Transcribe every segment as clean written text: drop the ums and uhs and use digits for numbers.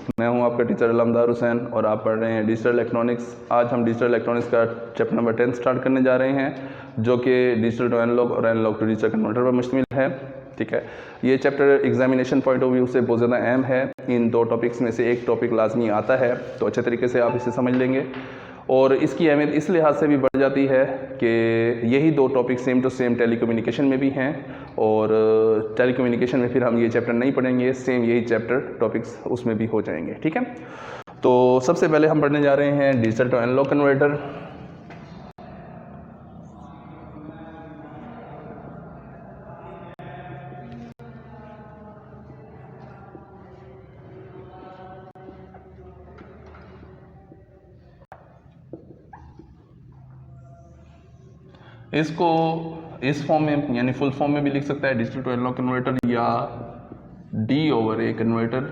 मैं हूं आपका टीचर अलमदार हुसैन और आप पढ़ रहे हैं डिजिटल इलेक्ट्रॉनिक्स। आज हम डिजिटल इलेक्ट्रॉनिक्स का चैप्टर नंबर 10 स्टार्ट करने जा रहे हैं, जो कि डिजिटल टू एनालॉग और एनालॉग टू डिजिटल कन्वर्टर पर मुश्तमिल है। ठीक है, ये chapter examination point of view से बहुत ज़्यादा अहम है। इन दो टॉपिक्स में से एक टॉपिक लाजमी आता है, तो अच्छे तरीके से आप इसे समझ लेंगे। और इसकी अहमियत इस लिहाज से भी बढ़ जाती है कि यही दो topic same to same telecommunication में भी हैं, और टेलीकम्युनिकेशन में फिर हम ये चैप्टर नहीं पढ़ेंगे, सेम यही चैप्टर टॉपिक्स उसमें भी हो जाएंगे। ठीक है, तो सबसे पहले हम पढ़ने जा रहे हैं डिजिटल टू एनालॉग कन्वर्टर। इसको इस फॉर्म में यानी फुल फॉर्म में भी लिख सकता है, डिजिटल टू एनालॉग कन्वर्टर, या D/A कन्वर्टर,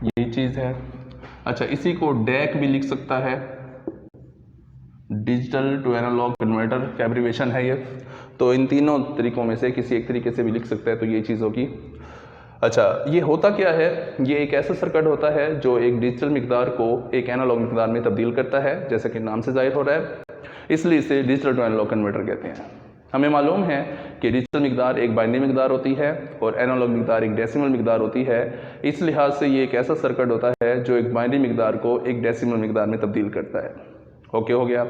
यही चीज़ है। अच्छा, इसी को DAC भी लिख सकता है, डिजिटल टू एनालॉग कन्वर्टर का एब्रिविएशन है ये। तो इन तीनों तरीकों में से किसी एक तरीके से भी लिख सकता है, तो ये चीज़ होगी। अच्छा, ये होता क्या है? ये एक ऐसा सर्किट होता है जो एक डिजिटल मिकदार को एक एनालॉग मिकदार में तब्दील करता है, जैसे कि नाम से जाहिर हो रहा है, इसलिए इसे डिजिटल टू एनालॉग कन्वर्टर कहते हैं। हमें मालूम है कि डिजिटल मिकदार एक बाइनरी मिकदार होती है और एनालॉग मिकदार एक डेसिमल मिकदार होती है। इस लिहाज से ये एक ऐसा सर्किट होता है जो एक बाइनरी मिकदार को एक डेसिमल मिकदार में तब्दील करता है। ओके, हो गया।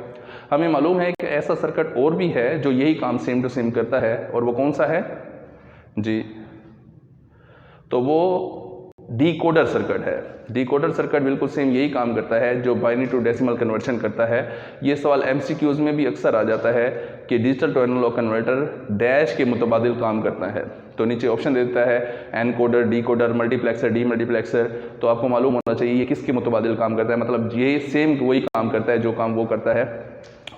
हमें मालूम है कि ऐसा सर्किट और भी है जो यही काम सेम टू सेम करता है, और वो कौन सा है जी? तो वो डिकोडर सर्किट है। डिकोडर सर्किट बिल्कुल सेम यही काम करता है जो बाइनरी टू डेसिमल कन्वर्शन करता है। ये सवाल MCQs में भी अक्सर आ जाता है कि digital to analogue converter dash के मुतबादिल काम करता है। तो नीचे ऑप्शन दे देता है encoder, decoder, multiplexer, D multiplexer. तो आपको मालूम होना चाहिए ये किसके मुतबादिल काम करता है, मतलब ये सेम वही काम करता है जो काम वो करता है,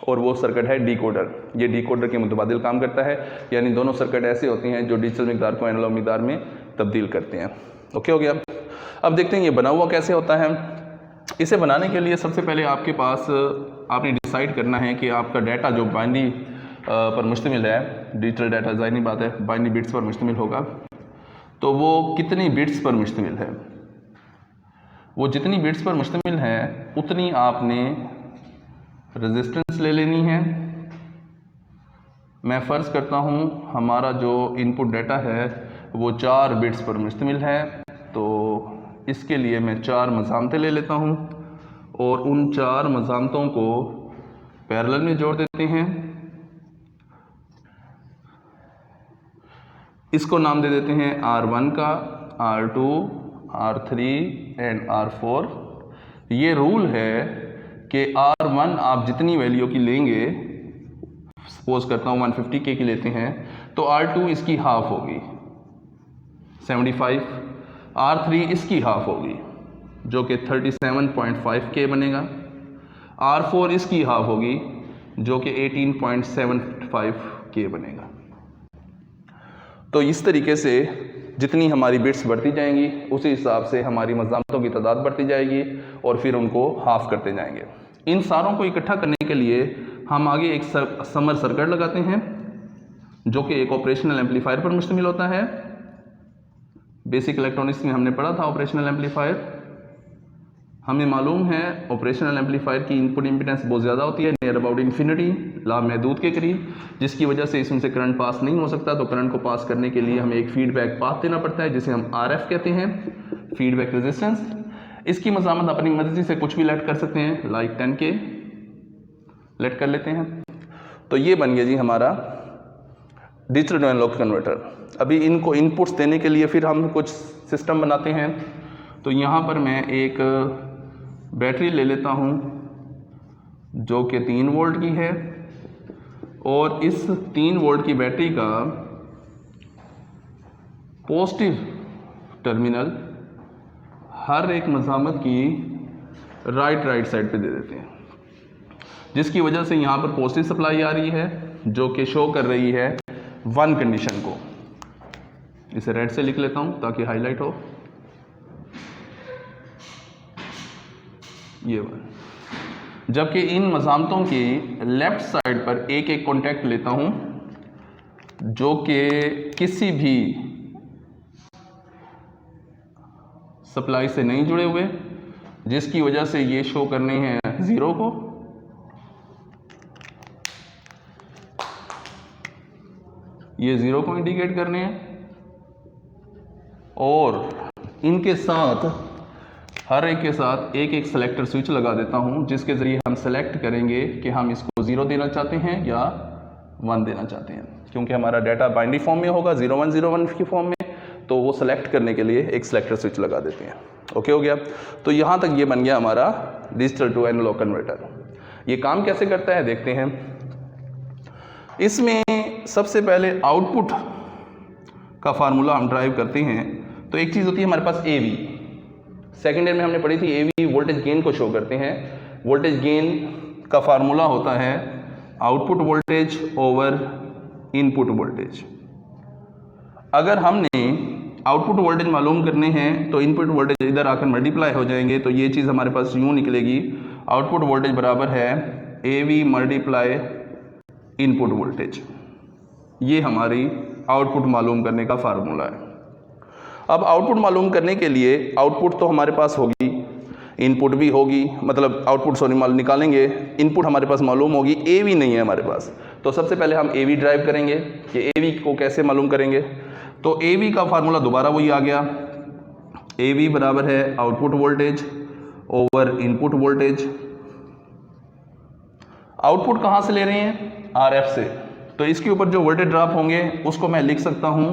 और वो सर्किट है डिकोडर। ये डिकोडर के मुतबादिल काम करता है, यानी दोनों सर्किट ऐसे होते हैं जो डिजिटल मिकदार को एनालॉग मिकदार में तब्दील करते हैं। ओके, हो गया। अब देखते हैं ये बना हुआ कैसे होता है। इसे बनाने के लिए सबसे पहले आपके पास आपने डिसाइड करना है कि आपका डाटा जो बाइनरी पर मुश्तमिल है, डिजिटल डाटा ज़ाहिर बात है बाइनरी बिट्स पर मुश्तमिल होगा, तो वो कितनी बिट्स पर मुश्तमिल है। वो जितनी बिट्स पर मुश्तमिल है उतनी आपने रेजिस्टेंस ले लेनी है। मैं फ़र्ज़ करता हूँ हमारा जो इनपुट डाटा है वो 4 बिट्स पर मुश्तमिल है, तो इसके लिए मैं 4 मज़ामतें ले लेता हूँ और उन 4 मज़ामतों को पैरेलल में जोड़ देते हैं। इसको नाम दे देते हैं R1 का, R2, R3 एंड R4। ये रूल है कि R1 आप जितनी वैल्यू की लेंगे, सपोज करता हूँ 150K की लेते हैं, तो R2 इसकी हाफ होगी 75, R3 इसकी हाफ होगी जो कि 37.5K बनेगा, R4 इसकी हाफ होगी जो कि 18.75K बनेगा। तो इस तरीके से जितनी हमारी बिट्स बढ़ती जाएंगी उसी हिसाब से हमारी मज़ामतों की तादाद बढ़ती जाएगी और फिर उनको हाफ करते जाएंगे। इन सारों को इकट्ठा करने के लिए हम आगे एक समर सर्किट लगाते हैं जो कि एक ऑपरेशनल एम्पलीफायर पर मुश्तमिल होता है। बेसिक इलेक्ट्रॉनिक्स में हमने पढ़ा था ऑपरेशनल एम्पलीफायर। हमें मालूम है ऑपरेशनल एम्पलीफायर की इनपुट इम्पीडेंस बहुत ज़्यादा होती है, नियर अबाउट इन्फिनिटी, लामहदूद के करीब, जिसकी वजह से इसमें से करंट पास नहीं हो सकता। तो करंट को पास करने के लिए हमें एक फीडबैक पाथ देना पड़ता है जिसे हम RF कहते हैं, फीडबैक रेजिस्टेंस। इसकी मज़ामत अपनी मर्जी से कुछ भी लेट कर सकते हैं, लाइक 10K लेट कर लेते हैं। तो ये बन गया जी हमारा डिजिटल टू एनालॉग कन्वर्टर। अभी इनको इनपुट्स देने के लिए फिर हम कुछ सिस्टम बनाते हैं। तो यहाँ पर मैं एक बैटरी ले लेता हूँ जो कि 3 वोल्ट की है, और इस 3 वोल्ट की बैटरी का पॉजिटिव टर्मिनल हर एक मज़ामत की राइट साइड पे दे देते हैं, जिसकी वजह से यहाँ पर पॉजिटिव सप्लाई आ रही है जो कि शो कर रही है 1 कंडीशन को। इसे रेड से लिख लेता हूँ ताकि हाईलाइट हो। ये 1। जबकि इन मज़ामतों की लेफ्ट साइड पर एक एक कॉन्टैक्ट लेता हूँ जो कि किसी भी सप्लाई से नहीं जुड़े हुए, जिसकी वजह से ये शो करने हैं 0 को, ये 0 को इंडिकेट करने हैं। और इनके साथ हर एक के साथ एक एक सेलेक्टर स्विच लगा देता हूं, जिसके ज़रिए हम सेलेक्ट करेंगे कि हम इसको 0 देना चाहते हैं या 1 देना चाहते हैं। क्योंकि हमारा डाटा बाइनरी फॉर्म में होगा 0101 की फॉर्म में, तो वो सेलेक्ट करने के लिए एक सेलेक्टर स्विच लगा देते हैं। ओके हो गया। तो यहाँ तक ये बन गया हमारा डिजिटल टू एनालॉग कन्वर्टर। ये काम कैसे करता है देखते हैं। इसमें सबसे पहले आउटपुट का फार्मूला हम ड्राइव करते हैं। तो एक चीज़ होती है हमारे पास AV, सेकेंड ईयर में हमने पढ़ी थी। AV वोल्टेज गेन को शो करते हैं। वोल्टेज गेन का फार्मूला होता है output voltage over input voltage. अगर हमने आउटपुट वोल्टेज मालूम करने हैं तो इनपुट वोल्टेज इधर आकर मल्टीप्लाई हो जाएंगे, तो ये चीज़ हमारे पास यूँ निकलेगी, आउटपुट वोल्टेज बराबर है AV मल्टीप्लाई इनपुट वोल्टेज। ये हमारी आउटपुट मालूम करने का फार्मूला है। अब आउटपुट मालूम करने के लिए आउटपुट तो हमारे पास होगी, इनपुट भी होगी, मतलब आउटपुट सॉरी निकालेंगे, इनपुट हमारे पास मालूम होगी, AV नहीं है हमारे पास। तो सबसे पहले हम AV ड्राइव करेंगे कि AV को कैसे मालूम करेंगे। तो AV का फार्मूला दोबारा वही आ गया, AV बराबर है output voltage over input voltage. Output कहाँ से ले रहे हैं? RF से। तो इसके ऊपर जो वोल्टेज ड्रॉप होंगे उसको मैं लिख सकता हूँ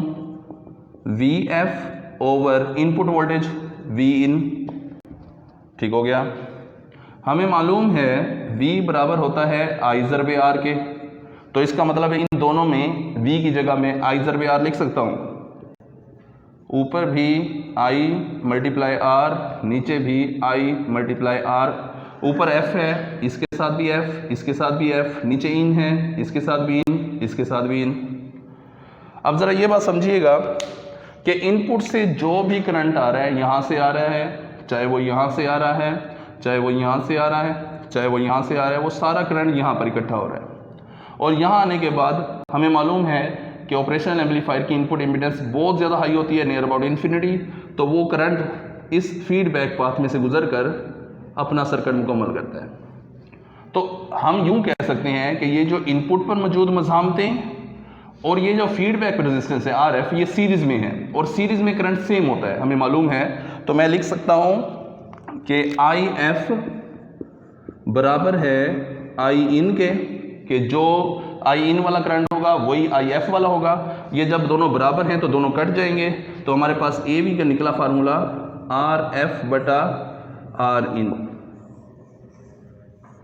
VF over input voltage Vin। ठीक हो गया। हमें मालूम है V बराबर होता है I ज़रबे R के, तो इसका मतलब है इन दोनों में V की जगह में I ज़रबे R लिख सकता हूँ। ऊपर भी I मल्टीप्लाई R, नीचे भी I मल्टीप्लाई R। ऊपर F है, इसके साथ भी F, इसके साथ भी F, नीचे इन है, इसके साथ भी इन, इसके साथ भी इन। अब ज़रा ये बात समझिएगा कि इनपुट से जो भी करंट आ रहा है, यहाँ से आ रहा है, चाहे वो यहाँ से आ रहा है, चाहे वो यहाँ से आ रहा है, चाहे वो यहाँ से आ रहा है, वो सारा करंट यहाँ पर इकट्ठा हो रहा है। और यहाँ आने के बाद हमें मालूम है कि ऑपरेशनल एम्पलीफायर की इनपुट इम्पीडेंस बहुत ज़्यादा हाई होती है, नियर अबाउट इन्फिनिटी। तो वो करंट इस फीडबैक पाथ में से गुजर कर अपना सर्किट मुकम्मल करता है। तो हम यूँ कह सकते हैं कि ये जो इनपुट पर मौजूद मज़ामतें और ये जो फीडबैक रेजिस्टेंस है RF, ये सीरीज़ में है और सीरीज़ में करंट सेम होता है, हमें मालूम है। तो मैं लिख सकता हूँ कि IF बराबर है Iin के, कि जो Iin वाला करंट होगा वही IF वाला होगा। ये जब दोनों बराबर हैं तो दोनों कट जाएंगे, तो हमारे पास AV का निकला फार्मूला RF बटा Rin।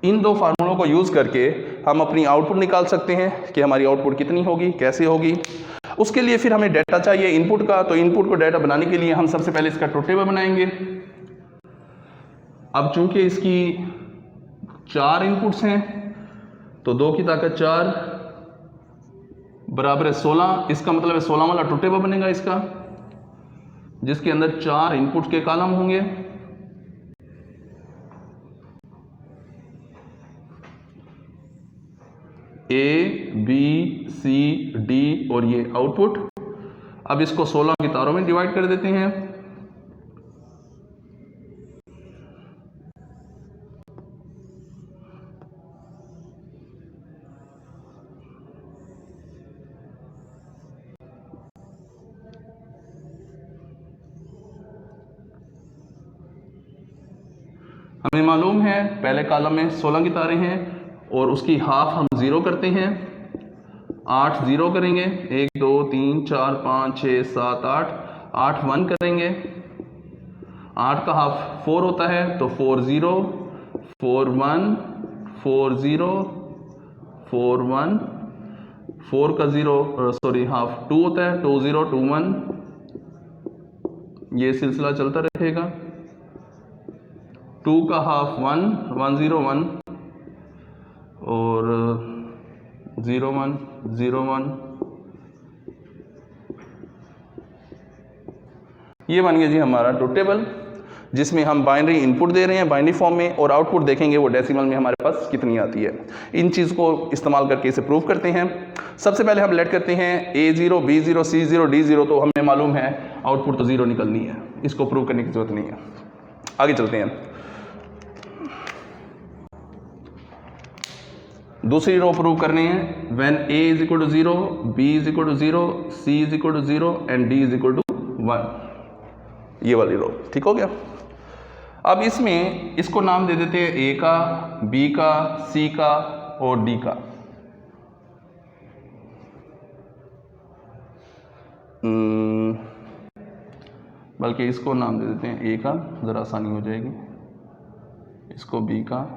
इन दो फार्मूलों को यूज़ करके हम अपनी आउटपुट निकाल सकते हैं कि हमारी आउटपुट कितनी होगी, कैसे होगी। उसके लिए फिर हमें डाटा चाहिए इनपुट का। तो इनपुट को डाटा बनाने के लिए हम सबसे पहले इसका ट्रुथ टेबल बनाएंगे। अब चूंकि इसकी 4 इनपुट्स हैं तो 2 की ताकत 4 बराबर है 16। इसका मतलब है 16 वाला ट्रुथ टेबल बनेगा इसका, जिसके अंदर 4 इनपुट्स के कॉलम होंगे। A, B, C, D और ये आउटपुट। अब इसको 16 की तारों में डिवाइड कर देते हैं। हमें मालूम है पहले कॉलम में 16 की तारें हैं और उसकी हाफ हम 0 करते हैं। 8 0 करेंगे, 1 2 3 4 5 6 7 8, 8 1 करेंगे। 8 का हाफ 4 होता है, तो 4 0 4 1 4 0 4 1, 4 का 0 सॉरी हाफ 2 होता है, 2 0 2 1। ये सिलसिला चलता रहेगा। 2 का हाफ 1 1 0 1 और 0 1 0 1। ये बन गया जी हमारा ट्रुथ टेबल। जिसमें हम बाइनरी इनपुट दे रहे हैं बाइनरी फॉर्म में, और आउटपुट देखेंगे वो डेसिमल में हमारे पास कितनी आती है। इन चीज़ को इस्तेमाल करके इसे प्रूव करते हैं। सबसे पहले हम लेट करते हैं A0 B0 C0 D0, तो हमें मालूम है आउटपुट तो 0 निकलनी है, इसको प्रूव करने की जरूरत नहीं है। आगे चलते हैं। दूसरी रो प्रूव करनी है। When A is equal to 0, B is equal to 0, C is equal to 0 and D is equal to 1, ये वाली रो। ठीक हो गया। अब इसमें इसको नाम दे देते हैं A का, B का, C का और D का। बल्कि इसको नाम दे देते हैं A का, ज़रा आसानी हो जाएगी। इसको B का,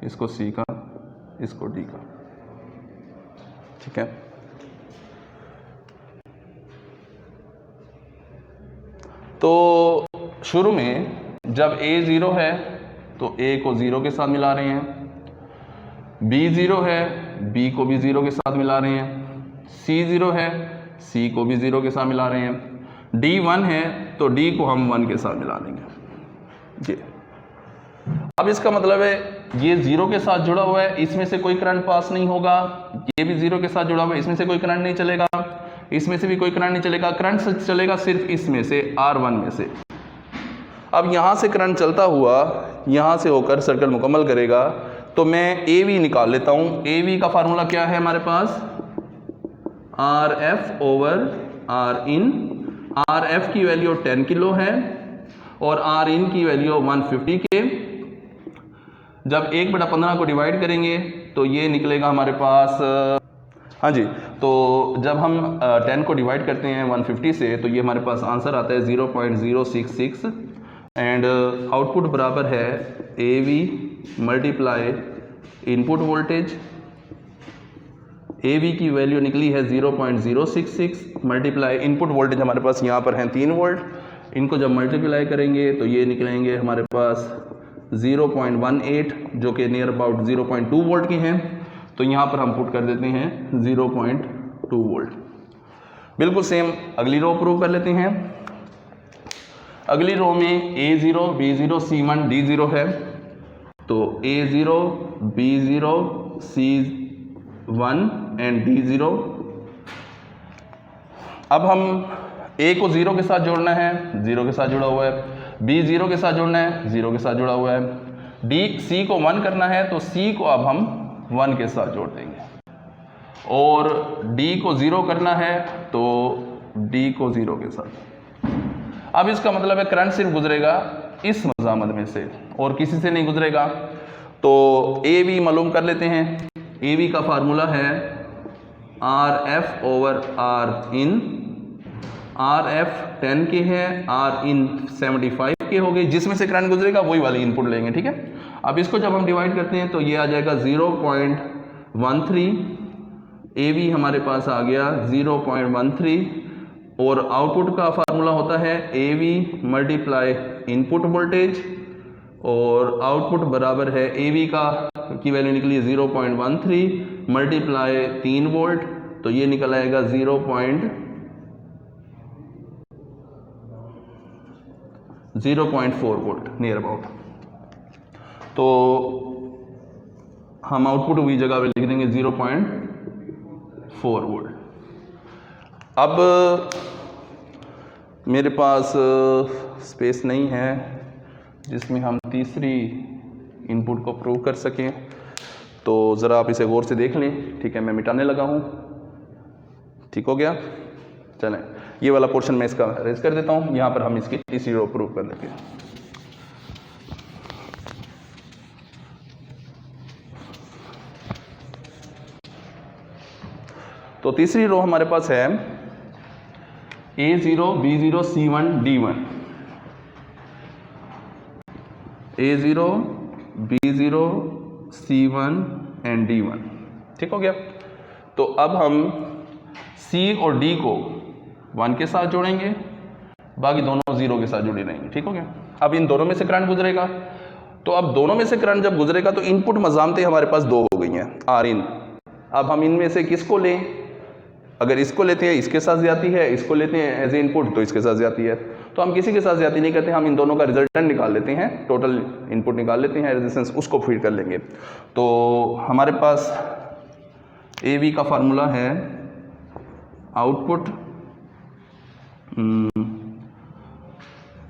इसको C का, इसको D का। ठीक है। तो शुरू में जब A 0 है तो A को 0 के साथ मिला रहे हैं, B 0 है B को भी 0 के साथ मिला रहे हैं, C 0 है C को भी 0 के साथ मिला रहे हैं, D 1 है तो D को हम 1 के साथ मिला देंगे। ये अब इसका मतलब है ये 0 के साथ जुड़ा हुआ है, इसमें से कोई करंट पास नहीं होगा। ये भी 0 के साथ जुड़ा हुआ है, इसमें से कोई करंट नहीं चलेगा, इसमें से भी कोई करंट नहीं चलेगा। करंट से चलेगा सिर्फ इसमें से, R1 में से। अब यहाँ से करंट चलता हुआ यहाँ से होकर सर्कल मुकम्मल करेगा, तो मैं AV निकाल लेता हूँ। AV का फार्मूला क्या है हमारे पास? RF over Rin। RF की वैल्यू 10 किलो है और Rin की वैल्यू 150 के। जब 1/15 को डिवाइड करेंगे तो ये निकलेगा हमारे पास, हाँ जी, तो जब हम 10 को डिवाइड करते हैं 150 से तो ये हमारे पास आंसर आता है 0.066 एंड आउटपुट बराबर है AV multiply input voltage. AV की वैल्यू निकली है 0.066 मल्टीप्लाई इनपुट वोल्टेज हमारे पास यहाँ पर हैं 3 वोल्ट। इनको जब मल्टीप्लाई करेंगे तो ये निकलेंगे हमारे पास 0.18 जो कि नियर अबाउट 0.2 वोल्ट के हैं। तो यहाँ पर हम पुट कर देते हैं 0.2 वोल्ट। बिल्कुल सेम अगली रो प्रूव कर लेते हैं। अगली रो में A0 B0 C1 D0 है, तो A0 B0 C1 and D0। अब हम A को 0 के साथ जोड़ना है, 0 के साथ जुड़ा हुआ है, B 0 के साथ जोड़ना है, 0 के साथ जुड़ा हुआ है, D C को 1 करना है तो C को अब हम 1 के साथ जोड़ देंगे, और D को 0 करना है तो D को 0 के साथ। अब इसका मतलब है करंट सिर्फ गुजरेगा इस मज़ामत में से और किसी से नहीं गुजरेगा। तो AV मालूम कर लेते हैं। AV का फार्मूला है RF ओवर Rin। RF 10 के है, Rin 75 के हो गए, जिसमें से करंट गुजरेगा वही वाली इनपुट लेंगे। ठीक है। अब इसको जब हम डिवाइड करते हैं तो ये आ जाएगा 0.13। AV हमारे पास आ गया 0.13 और आउटपुट का फार्मूला होता है AV मल्टीप्लाई इनपुट वोल्टेज, और आउटपुट बराबर है AV की वैल्यू निकली 0.13 मल्टीप्लाई 3 वोल्ट, तो ये निकल आएगा 0.4 वोल्ट नियर अबाउट। तो हम आउटपुट वही जगह पे लिख देंगे 0.4 वोल्ट। अब मेरे पास स्पेस नहीं है जिसमें हम तीसरी इनपुट को प्रूव कर सकें, तो ज़रा आप इसे गौर से देख लें। ठीक है, मैं मिटाने लगा हूँ। ठीक हो गया। चलें, ये वाला पोर्शन मैं इसका रेज कर देता हूँ। यहाँ पर हम इसकी तीसरी रो प्रूव कर देंगे। तो तीसरी रो हमारे पास है A0 B0 C1 D1। A0 B0 C1 and D1। ठीक हो गया। तो अब हम C और D को 1 के साथ जोड़ेंगे, बाकी दोनों 0 के साथ जुड़े रहेंगे। ठीक हो गया। अब इन दोनों में से करंट गुजरेगा, तो अब दोनों में से करंट जब गुजरेगा तो इनपुट मज़ामतें हमारे पास 2 हो गई हैं Rin। अब हम इनमें से किसको लें? अगर इसको लेते हैं इसके साथ जाती है, इसको लेते हैं एज ए इनपुट तो इसके साथ जाती है। तो हम किसी के साथ जाती नहीं करते, हम इन दोनों का रिजल्टेंट निकाल लेते हैं, टोटल इनपुट निकाल लेते हैं, रेजिस्टेंस उसको फीड कर लेंगे। तो हमारे पास AV का फार्मूला है output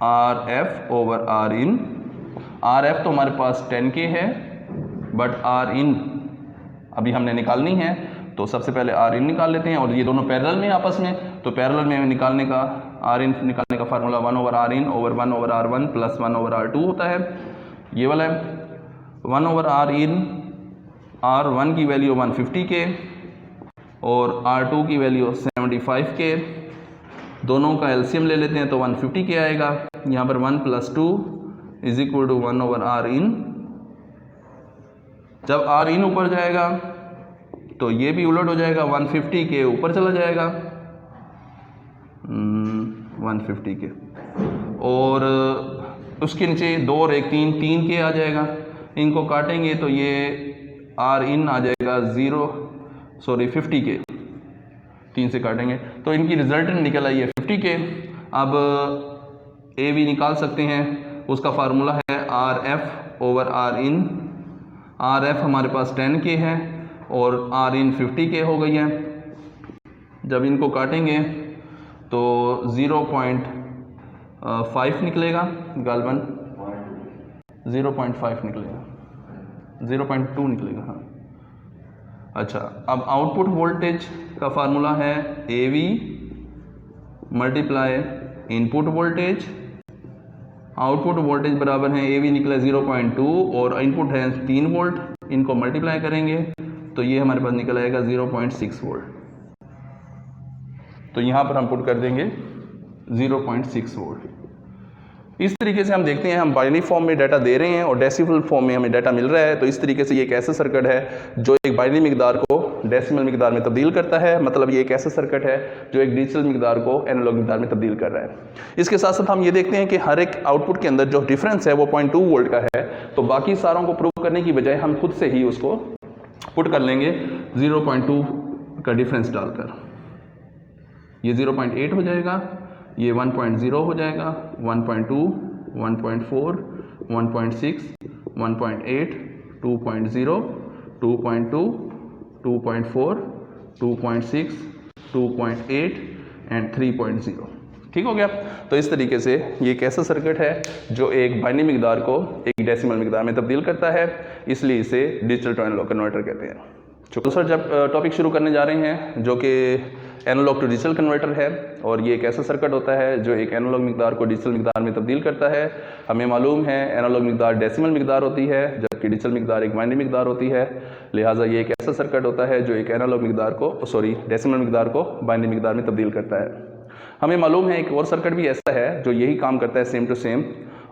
RF over Rin। RF तो हमारे पास 10K है, बट Rin अभी हमने निकालनी है, तो सबसे पहले Rin निकाल लेते हैं। और ये दोनों पैरेलल में आपस में, तो पैरेलल में निकालने का Rin निकालने का formula 1 over Rin over 1 over R1 plus 1 over R2 होता है। ये वाला है 1 ओवर Rin, R1 की वैल्यू 150K और R2 की वैल्यू 75K। दोनों का एलसीएम ले लेते हैं तो 150K आएगा। यहाँ पर 1 plus 2 is equal to 1 over Rin। जब Rin ऊपर जाएगा तो ये भी उलट हो जाएगा, 150K ऊपर चला जाएगा, 150K, और उसके नीचे 2 और 1 3K आ जाएगा। इनको काटेंगे तो ये Rin आ जाएगा 50K, 3 से काटेंगे तो इनकी रिजल्टेंट निकल आई है 50K। अब AV निकाल सकते हैं, उसका फार्मूला है RF ओवर Rin। RF हमारे पास 10K है और Rin 50K हो गई है। जब इनको काटेंगे तो 0.5 निकलेगा, गालबन 0.5 निकलेगा, 0.2 निकलेगा, हाँ। अच्छा, अब आउटपुट वोल्टेज का फार्मूला है AV multiply input voltage. Output voltage बराबर है AV निकला 0.2 और इनपुट है 3 वोल्ट, इनको मल्टीप्लाई करेंगे तो ये हमारे पास निकल आएगा 0.6 वोल्ट। तो यहाँ पर हम पुट कर देंगे 0.6 वोल्ट। इस तरीके से हम देखते हैं, हम बाइनरी फॉर्म में डाटा दे रहे हैं और डेसिमल फॉर्म में हमें डाटा मिल रहा है। तो इस तरीके से ये एक ऐसा सर्किट है जो एक बाइनरी मिकदार को डेसिमल मिकदार में तब्दील करता है। मतलब ये एक ऐसा सर्किट है जो एक डिजिटल मिकदार को एनालॉग मिकदार में तब्दील कर रहा है। इसके साथ साथ हम ये देखते हैं कि हर एक आउटपुट के अंदर जो डिफरेंस है वो 0.2 वोल्ट का है। तो बाकी सारों को प्रूव करने की बजाय हम खुद से ही उसको पुट कर लेंगे 0.2 का डिफरेंस डालकर। ये 0.8 हो जाएगा, ये 1.0 हो जाएगा, 1.2, 1.4, 1.6, 1.8, 2.0, 2.2, 2.4, 2.6, 2.8 एंड 3.0। ठीक हो गया। तो इस तरीके से ये एक ऐसा सर्किट है जो एक बाइनरी मिकदार को एक डेसिमल मिकदार में तब्दील करता है, इसलिए इसे डिजिटल टू एनालॉग कन्वर्टर कहते हैं। दूसरा जब टॉपिक शुरू करने जा रहे हैं जो कि एनालॉग टू डिजिटल कन्वर्टर है, और ये एक ऐसा सर्किट होता है जो एक एनालॉग मिकदार को डिजिटल मिकदार में तब्दील करता है। हमें मालूम है एनालॉग मिकदार डेसिमल मिकदार होती है जबकि डिजिटल मिकदार एक बाइनरी मिकदार होती है। लिहाजा ये एक ऐसा सर्किट होता है जो एक एनालॉग मिकदार को डेसिमल मिकदार को बाइनरी मिकदार में तब्दील करता है। हमें मालूम है एक और सर्किट भी ऐसा है जो यही काम करता है सेम टू सेम,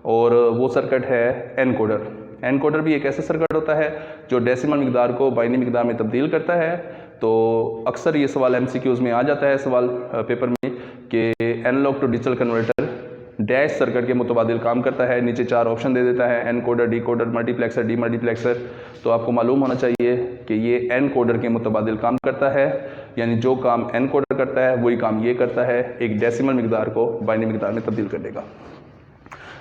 और वो सर्किट है एनकोडर। एनकोडर भी एक ऐसा सर्किट होता है जो डेसिमल मिकदार को बाइनरी मिकदार में तब्दील करता है। तो अक्सर ये सवाल MCQs में आ जाता है सवाल पेपर में कि analogue to digital converter dash circuit के मुतबादिल काम करता है। नीचे 4 ऑप्शन दे देता है, एनकोडर, डीकोडर, मल्टीप्लेक्सर, डीमल्टीप्लेक्सर। तो आपको मालूम होना चाहिए कि ये एनकोडर के मुतबादिल काम करता है, यानी जो काम एनकोडर करता है वही काम ये करता है, एक डेसिमल मिकदार को बाइनरी मिकदार में तब्दील कर देगा।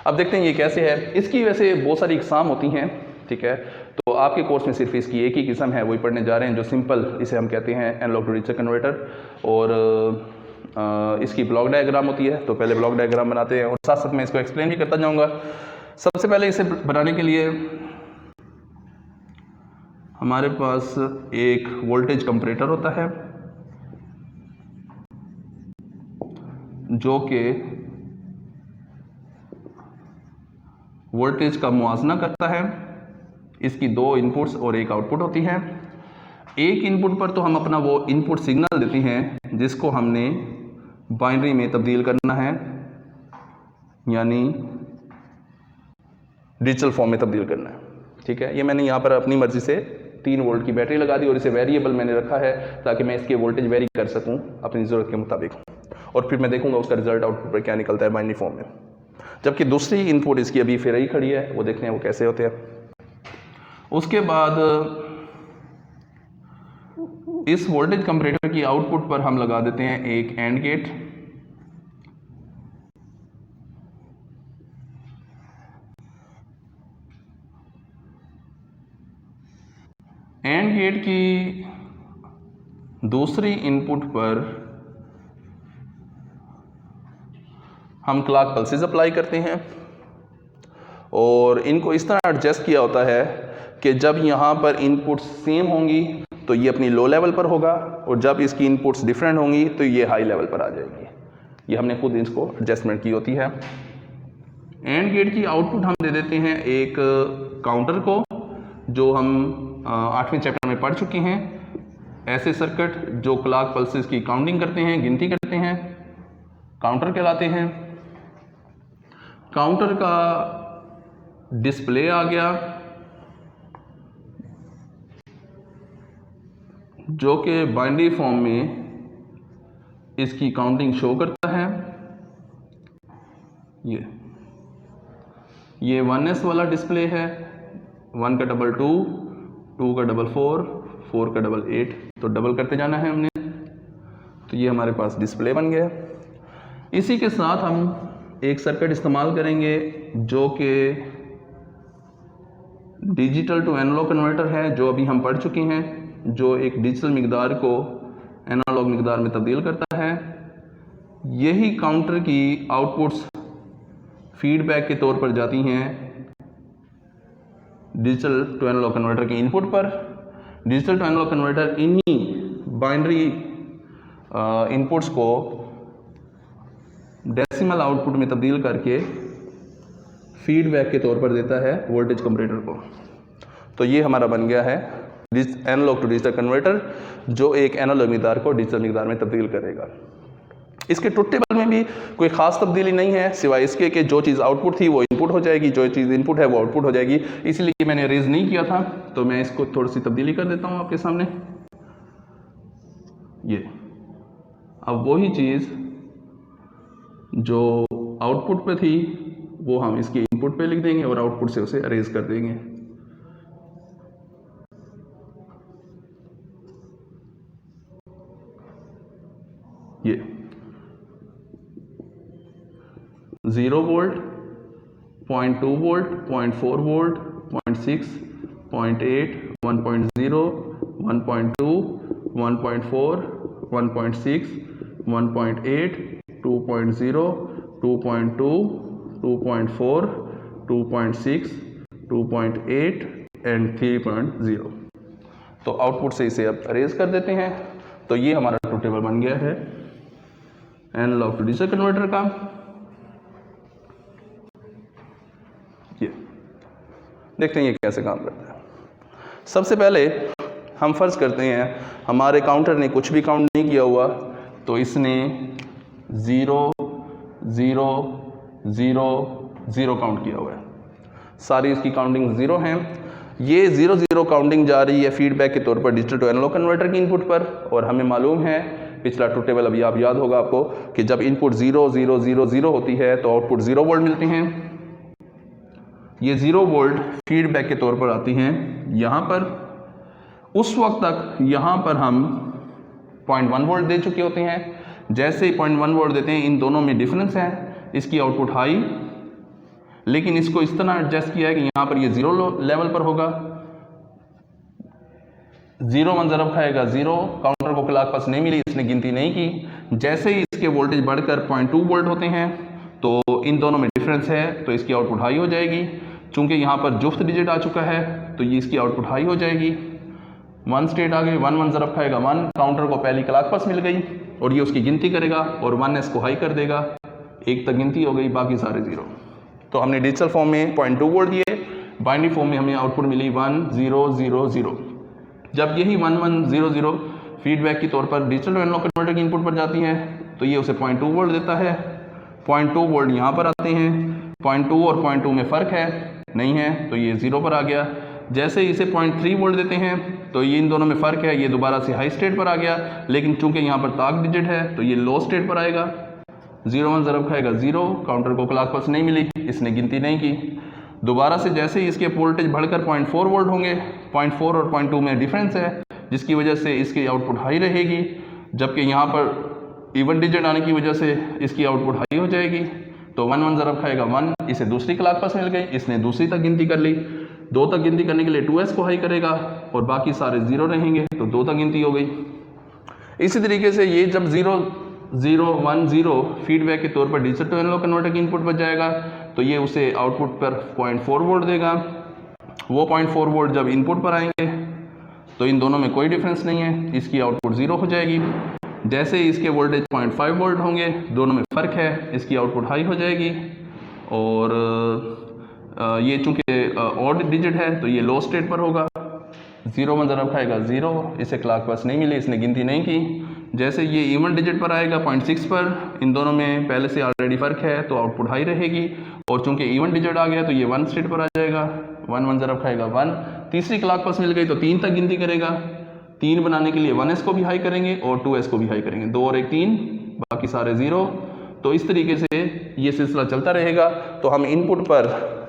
अब देखते हैं ये कैसे है। इसकी वैसे बहुत सारी इकसाम होती हैं, ठीक है। तो आपके कोर्स में सिर्फ इसकी एक ही किस्म है, वही पढ़ने जा रहे हैं जो सिंपल, इसे हम कहते हैं एनालॉग टू डिजिटल कन्वर्टर। और इसकी ब्लॉक डायग्राम होती है, तो पहले ब्लॉक डायग्राम बनाते हैं और साथ साथ मैं इसको एक्सप्लेन भी करता जाऊंगा। सबसे पहले इसे बनाने के लिए हमारे पास एक वोल्टेज कंपैरेटर होता है जो कि वोल्टेज का मुआवजना करता है। इसकी 2 इनपुट्स और 1 आउटपुट होती है। एक इनपुट पर तो हम अपना वो इनपुट सिग्नल देते हैं जिसको हमने बाइनरी में तब्दील करना है, यानी डिजिटल फॉर्म में तब्दील करना है, ठीक है। ये मैंने यहाँ पर अपनी मर्जी से 3 वोल्ट की बैटरी लगा दी और इसे वेरिएबल मैंने रखा है ताकि मैं इसके वोल्टेज वेरी कर सकूँ अपनी ज़रूरत के मुताबिक, और फिर मैं देखूँगा उसका रिजल्ट आउटपुट पर क्या निकलता है बाइनरी फॉर्म में। जबकि दूसरी इनपुट इसकी अभी फिर ही खड़ी है, वो देखते हैं वो कैसे होते हैं। उसके बाद इस वोल्टेज कंपैरेटर की आउटपुट पर हम लगा देते हैं एक एंड गेट। एंड गेट की दूसरी इनपुट पर हम क्लॉक पल्सेस अप्लाई करते हैं और इनको इस तरह एडजस्ट किया होता है कि जब यहाँ पर इनपुट्स सेम होंगी तो ये अपनी लो लेवल पर होगा और जब इसकी इनपुट्स डिफरेंट होंगी तो ये हाई लेवल पर आ जाएगी। ये हमने खुद इसको एडजस्टमेंट की होती है। एंड गेट की आउटपुट हम दे देते हैं एक काउंटर को, जो हम 8वें चैप्टर में पढ़ चुके हैं। ऐसे सर्किट जो क्लॉक पल्सेस की काउंटिंग करते हैं, गिनती करते हैं, काउंटर कहलाते हैं। काउंटर का डिस्प्ले आ गया जो कि बाइनरी फॉर्म में इसकी काउंटिंग शो करता है। ये 1s वाला डिस्प्ले है, 1 का डबल 2, 2 का डबल 4, 4 का डबल 8, तो डबल करते जाना है हमने। तो ये हमारे पास डिस्प्ले बन गया। इसी के साथ हम एक सर्किट इस्तेमाल करेंगे जो कि डिजिटल टू एनालॉग कन्वर्टर है, जो अभी हम पढ़ चुके हैं, जो एक डिजिटल मिकदार को एनालॉग मिकदार में तब्दील करता है। यही काउंटर की आउटपुट्स फीडबैक के तौर पर जाती हैं डिजिटल टू एनालॉग कन्वर्टर के इनपुट पर। डिजिटल टू एनालॉग कन्वर्टर इन्हीं बाइनरी इनपुट्स को डेसिमल आउटपुट में तब्दील करके फीडबैक के तौर पर देता है वोल्टेज कंपैरेटर को। तो ये हमारा बन गया है एनालॉग टू डिजिटल कन्वर्टर, जो एक एनालॉग मिकदार को डिजिटल मिकदार में तब्दील करेगा। इसके ट्रुथ टेबल में भी कोई खास तब्दीली नहीं है, सिवाय इसके कि जो चीज़ आउटपुट थी वो इनपुट हो जाएगी, जो चीज़ इनपुट है वो आउटपुट हो जाएगी। इसलिए मैंने रेज नहीं किया था, तो मैं इसको थोड़ी सी तब्दीली कर देता हूँ आपके सामने। ये अब वही चीज़ जो आउटपुट पे थी वो हम इसके इनपुट पे लिख देंगे और आउटपुट से उसे अरेज कर देंगे। ये 0 वोल्ट, 0.2 वोल्ट, 0.4 वोल्ट, 0.6, 0.8, 1.0, 1.2, 1.4, 1.6, 1.8, 2.0, 2.2, 2.4, 2.6, 2.8 एंड 3.0। तो आउटपुट से इसे अब अरेज कर देते हैं। तो ये हमारा ट्रुथ टेबल बन गया है एनालॉग टू डिजिटल कन्वर्टर का। ये देखते हैं ये कैसे काम करता है। सबसे पहले हम फर्ज करते हैं हमारे काउंटर ने कुछ भी काउंट नहीं किया हुआ, तो इसने 0 0 0 0 काउंट किया हुआ है। सारी इसकी काउंटिंग 0 हैं। ये 0 0 काउंटिंग जा रही है फीडबैक के तौर पर डिजिटल टू एनालॉग कन्वर्टर की इनपुट पर। और हमें मालूम है पिछला ट्रुथ टेबल अभी आप याद होगा आपको कि जब इनपुट 0 0 0 0 होती है तो आउटपुट 0 वोल्ट मिलते हैं। ये 0 वोल्ट फीडबैक के तौर पर आती हैं यहाँ पर। उस वक्त तक यहाँ पर हम 0.1 वोल्ट दे चुके होते हैं। जैसे ही 0.1 वोल्ट देते हैं, इन दोनों में डिफरेंस है, इसकी आउटपुट हाई, लेकिन इसको इस तरह एडजस्ट किया है कि यहाँ पर ये 0 लेवल पर होगा। 0 1 ज़रब खाएगा 0, काउंटर को क्लॉक पल्स नहीं मिली, इसने गिनती नहीं की। जैसे ही इसके वोल्टेज बढ़कर 0.2 वोल्ट होते हैं तो इन दोनों में डिफरेंस है, तो इसकी आउटपुट हाई हो जाएगी। चूंकि यहाँ पर जुफ्त डिजिट आ चुका है तो ये इसकी आउटपुट हाई हो जाएगी। 1 स्टेट आ गई, 1 1 ज़रब खाएगा 1, काउंटर को पहली क्लॉक पल्स मिल गई और ये उसकी गिनती करेगा और 1s को हाई कर देगा। 1 तक गिनती हो गई, बाकी सारे 0। तो हमने डिजिटल फॉर्म में 0.2 वोल्ट दिए, बाइनरी फॉर्म में हमें आउटपुट मिली 1 0 0 0। जब यही 1 1 0 0 फीडबैक के तौर पर डिजिटल टू एनालॉग कन्वर्टर की इनपुट पर जाती है तो ये उसे 0.2 वोल्ट देता है। 0.2 वोल्ट यहाँ पर आते हैं, 0.2 और 0.2 में फ़र्क है नहीं है, तो ये 0 पर आ गया। जैसे इसे 0.3 वोल्ट देते हैं तो ये इन दोनों में फ़र्क है, ये दोबारा से हाई स्टेट पर आ गया, लेकिन चूंकि यहाँ पर ताक डिजिट है तो ये लो स्टेट पर आएगा। 0 1 ज़रब खाएगा 0, काउंटर को क्लॉक पल्स नहीं मिली, इसने गिनती नहीं की। दोबारा से जैसे ही इसके वोल्टेज बढ़कर 0.4 वोल्ट होंगे, 0.4 और 0.2 में डिफरेंस है, जिसकी वजह से इसकी आउटपुट हाई रहेगी, जबकि यहाँ पर इवन डिजिट आने की वजह से इसकी आउटपुट हाई हो जाएगी। तो 1 1 ज़रब खाएगा 1, इसे दूसरी क्लॉक पल्स मिल गई, इसने दूसरी तक गिनती कर ली। 2 तक गिनती करने के लिए 2s को हाई करेगा और बाकी सारे 0 रहेंगे, तो 2 तक गिनती हो गई। इसी तरीके से ये जब 0 0 1 0 फीडबैक के तौर पर डिजिटल टू एनालॉग कन्वर्टर की इनपुट बच जाएगा, तो ये उसे आउटपुट पर 0.4 वोल्ट देगा। वो 0.4 वोल्ट जब इनपुट पर आएंगे तो इन दोनों में कोई डिफरेंस नहीं है, इसकी आउटपुट 0 हो जाएगी। जैसे ही इसके वोल्टेज 0.5 वोल्ट होंगे, दोनों में फ़र्क है, इसकी आउटपुट हाई हो जाएगी। और ये चूँकि ऑड डिजिट है तो ये लो स्टेट पर होगा। 0 1 ज़रब खाएगा 0, इसे क्लॉक पल्स नहीं मिली, इसने गिनती नहीं की। जैसे ये इवन डिजिट पर आएगा 0.6 पर, इन दोनों में पहले से ऑलरेडी फ़र्क है तो आउटपुट हाई रहेगी। और चूँकि इवन डिजिट आ गया तो ये 1 स्टेट पर आ जाएगा। 1 1 ज़रब खाएगा 1, तीसरी क्लॉक पल्स मिल गई तो 3 तक गिनती करेगा। 3 बनाने के लिए 1s को भी हाई करेंगे और 2s को भी हाई करेंगे, 2 और 1 3, बाकी सारे 0। तो इस तरीके से ये सिलसिला चलता रहेगा। तो हम इनपुट पर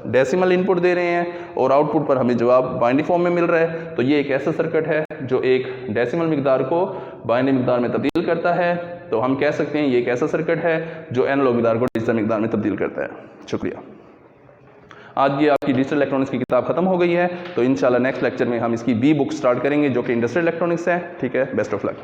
डेसिमल इनपुट दे रहे हैं और आउटपुट पर हमें जवाब बाइनरी फॉर्म में मिल रहा है। तो ये एक ऐसा सर्किट है जो एक डेसिमल मिकदार को बाइनरी मिकदार में तब्दील करता है। तो हम कह सकते हैं ये एक ऐसा सर्किट है जो एनालॉग मिकदार को डिजिटल मिकदार में तब्दील करता है। शुक्रिया। आज ये आपकी डिजिटल इलेक्ट्रॉनिक्स की किताब खत्म हो गई है, तो इंशाल्लाह नेक्स्ट लेक्चर में हम इसकी बी बुक स्टार्ट करेंगे जो कि इंडस्ट्रियल इलेक्ट्रॉनिक्स है। ठीक है, बेस्ट ऑफ लक।